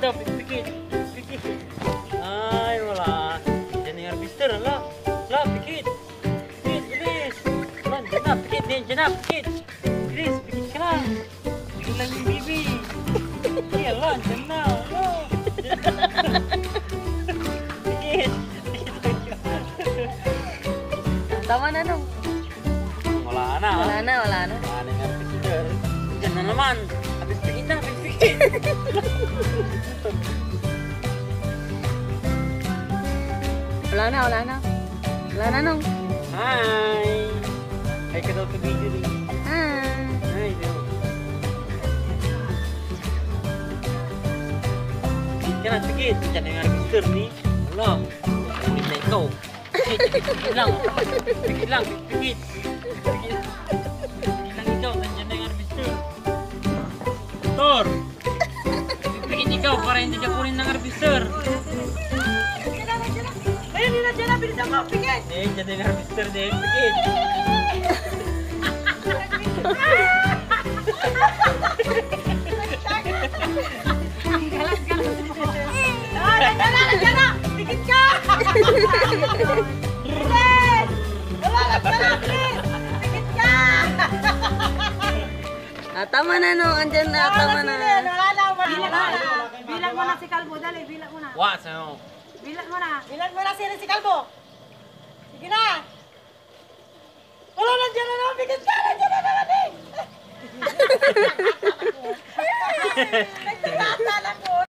ito, pikit. Pikit. Ay, wala. Diyan na yung harvester, ala. Ala, pikit. Pikit, bilis. Ala, diyan na, pikit din, diyan na, pikit. Bilis, pikit ka na. Pikit lang yung bibi. Ay, ala, diyan na, ala. Pikit. Tama na nung. Wala na. Wala na. Wala na yung harvester. Diyan na naman. Habis pikit na, habis pikit. Wala na. Wala na nung. Hi! Ay ka daw sa video rin. Hi. Hi, daw. Pikit ka na, pikit. Diyan na yung harvester ni. Wala. Pikit na ikaw. Pikit lang. Pikit lang, pikit. Pikit lang ikaw. Nandiyan na yung harvester. Tor! Pikit ikaw para hindi ka kunin ng harvester. Ayun, nila dyan na, bilisan mo, pikit! Eh, diyan na yung harvester din. Pikit. Nandiyan na! Pikit ka! Bilis! Nandiyan na, please! Pikit ka! Tama na nung. Andyan na. Tama na. Bilang mo na si Kalbo, dali, bilang mo na. Wa, sa'yo. Bilang mo na. Bilang mo na si Kalbo. Sige na! Wala, nandiyan na naman, pikit ka! Nandiyan na naman eh! Nagtulata lang ko.